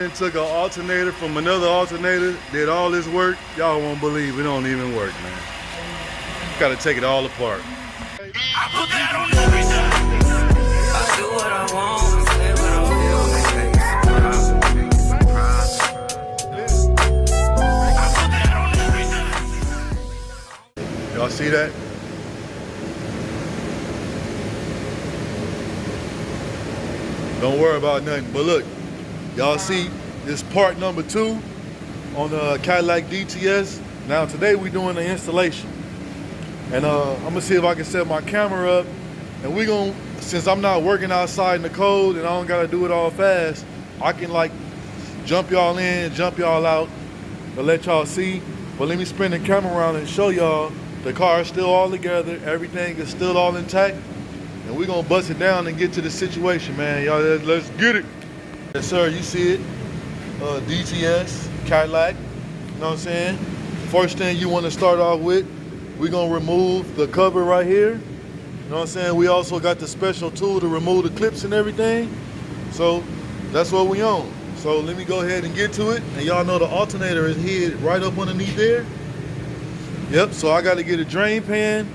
And took an alternator from another alternator, did all this work. Y'all won't believe it don't even work, man. Gotta take it all apart. I put that on everything. I do what I want, say what I feel, I put that on everything. Y'all see that? Don't worry about nothing. But look, y'all see this part number 2 on the Cadillac DTS. Now today we're doing the installation. And I'm gonna see if I can set my camera up. And we gonna, since I'm not working outside in the cold and I don't gotta do it all fast, I can like jump y'all in, jump y'all out to let y'all see. But let me spin the camera around and show y'all the car is still all together. Everything is still all intact. And we're gonna bust it down and get to the situation, man. Y'all, let's get it. Yes, sir, you see it. DTS, Cadillac, you know what I'm saying? First thing you wanna start off with, we're gonna remove the cover right here. You know what I'm saying? We also got the special tool to remove the clips and everything. So that's what we on. So let me go ahead and get to it. And y'all know the alternator is hid right up underneath there. Yep, so I gotta get a drain pan.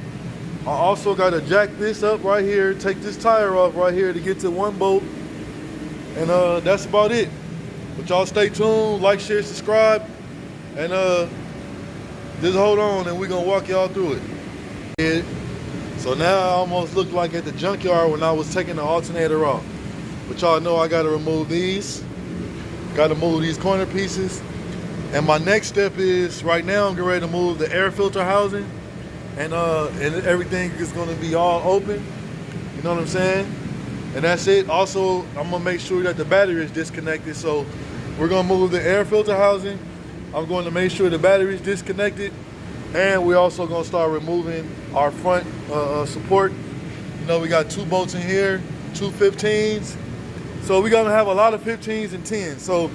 I also gotta jack this up right here, take this tire off right here to get to one bolt. And that's about it. But y'all stay tuned, like, share, subscribe, and just hold on and we're gonna walk y'all through it. So now I almost look like at the junkyard when I was taking the alternator off. But y'all know I gotta remove these. Gotta move these corner pieces. And my next step is, right now I'm getting ready to move the air filter housing. And everything is gonna be all open. You know what I'm saying? And that's it. Also, I'm gonna make sure that the battery is disconnected. So we're gonna move the air filter housing. I'm going to make sure the battery is disconnected. And we're also gonna start removing our front support. You know, we got 2 bolts in here, 2 15s. So we're gonna have a lot of 15s and 10s. So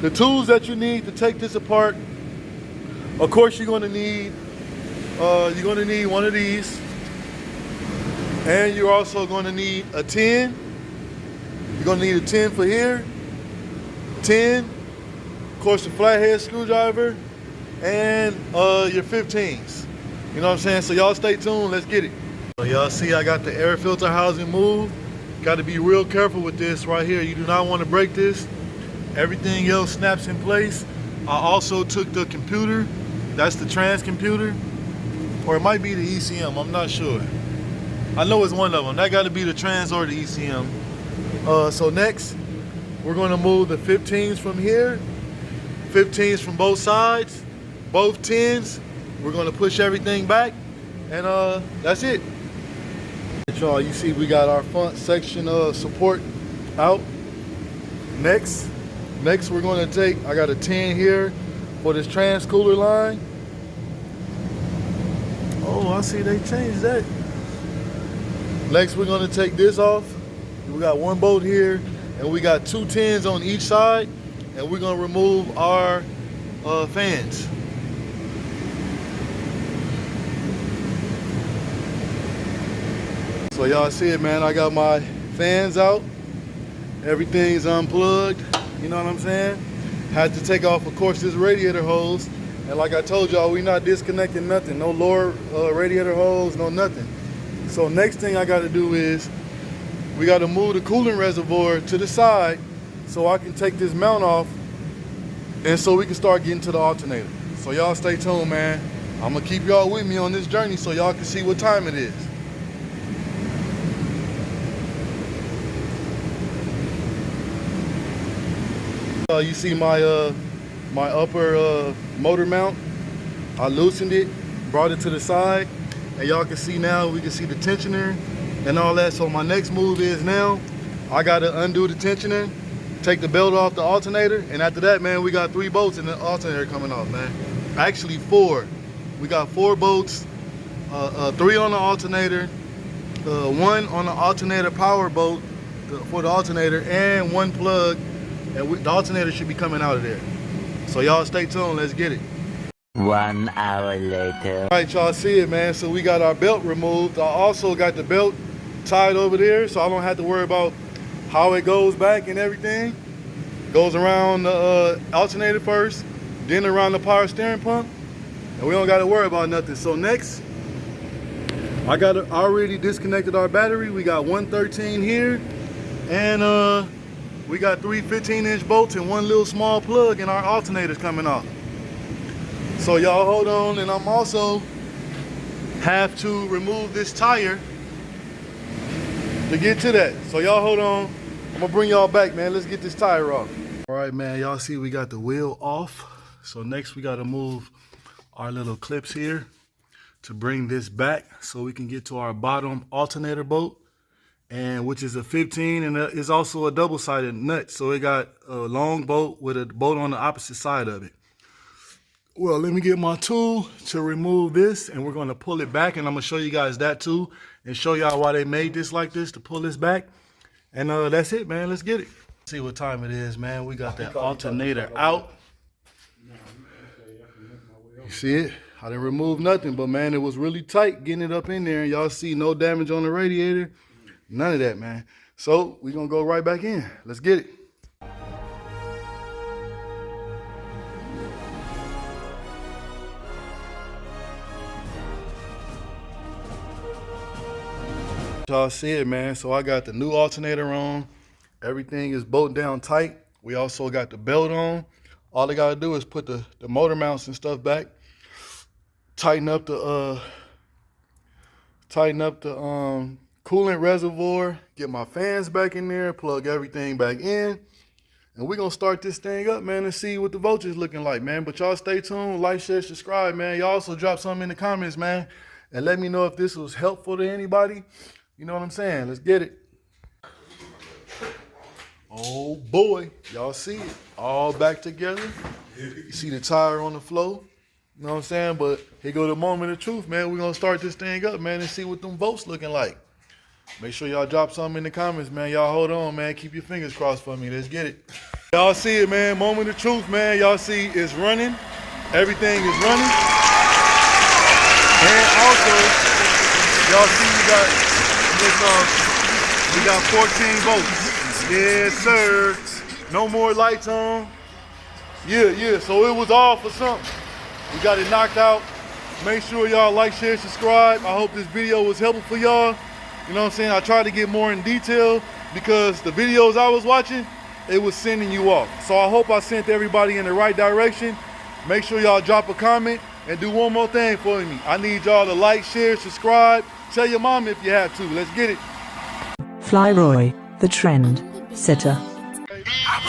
the tools that you need to take this apart, of course you're gonna need one of these. And you're also gonna need a 10. You're gonna need a 10 for here. 10, of course, the flathead screwdriver, and your 15s. You know what I'm saying? So y'all stay tuned, let's get it. So y'all see I got the air filter housing moved. Got to be real careful with this right here. You do not want to break this. Everything else snaps in place. I also took the computer. That's the trans computer. Or it might be the ECM, I'm not sure. I know it's one of them. That got to be the trans or the ECM. So next, we're going to move the 15s from here. 15s from both sides. Both 10s. We're going to push everything back. And that's it. Y'all, you see we got our front section support out. Next we're going to take, I got a 10 here for this trans cooler line. Oh, I see they changed that. Next, we're gonna take this off. We got 1 bolt here, and we got 2 10s on each side, and we're gonna remove our fans. So y'all see it, man. I got my fans out. Everything's unplugged. You know what I'm saying? Had to take off, of course, this radiator hose. And like I told y'all, we're not disconnecting nothing. No lower radiator hose, no nothing. So next thing I gotta do is, we gotta move the coolant reservoir to the side so I can take this mount off and so we can start getting to the alternator. So y'all stay tuned, man. I'm gonna keep y'all with me on this journey so y'all can see what time it is. You see my my upper motor mount. I loosened it, brought it to the side, and y'all can see now, we can see the tensioner and all that. So my next move is now, I gotta undo the tensioner, take the belt off the alternator, and after that, man, we got 3 bolts in the alternator coming off, man. Actually 4. We got 4 bolts, 3 on the alternator, 1 on the alternator power bolt for the alternator, and 1 plug, and the alternator should be coming out of there. So y'all stay tuned, let's get it. 1 hour later. All right, y'all see it, man. So we got our belt removed. I also got the belt tied over there so I don't have to worry about how it goes back and everything. Goes around the alternator first, then around the power steering pump, and we don't got to worry about nothing. So next, I already disconnected our battery. We got 113 here, and we got 3 15-inch bolts and one little small plug, and our alternator's coming off. So y'all hold on, and I'm also have to remove this tire to get to that. So y'all hold on. I'm gonna bring y'all back, man. Let's get this tire off. All right, man, y'all see we got the wheel off. So next we gotta move our little clips here to bring this back so we can get to our bottom alternator bolt, and which is a 15, and it's also a double-sided nut. So it got a long bolt with a bolt on the opposite side of it. Well, let me get my tool to remove this, and we're gonna pull it back, and I'm gonna show you guys that too, and show y'all why they made this like this to pull this back. And that's it, man. Let's get it. See what time it is, man. We got that alternator out. You see it? I didn't remove nothing, but man, it was really tight getting it up in there. And y'all see no damage on the radiator. None of that, man. So we're gonna go right back in. Let's get it. Y'all see it, man. So I got the new alternator on. Everything is bolted down tight. We also got the belt on. All they gotta do is put the motor mounts and stuff back. Tighten up the coolant reservoir. Get my fans back in there. Plug everything back in. And we're gonna start this thing up, man, and see what the voltage is looking like, man. But y'all stay tuned, like, share, subscribe, man. Y'all also drop something in the comments, man. And let me know if this was helpful to anybody. You know what I'm saying? Let's get it. Oh boy, y'all see it all back together. You see the tire on the floor. You know what I'm saying? But here go the moment of truth, man. We're gonna start this thing up, man, and see what them volts looking like. Make sure y'all drop something in the comments, man. Y'all hold on, man. Keep your fingers crossed for me. Let's get it. Y'all see it, man. Moment of truth, man. Y'all see it's running. Everything is running. And also, y'all see we got 14 volts. Yes, sir. No more lights on. Yeah. So it was all for something. We got it knocked out. Make sure y'all like, share, subscribe. I hope this video was helpful for y'all. You know what I'm saying? I tried to get more in detail because the videos I was watching, it was sending you off. So I hope I sent everybody in the right direction. Make sure y'all drop a comment and do one more thing for me. I need y'all to like, share, subscribe. Tell your mom if you have to. Let's get it. Flyroy, the trend setter. I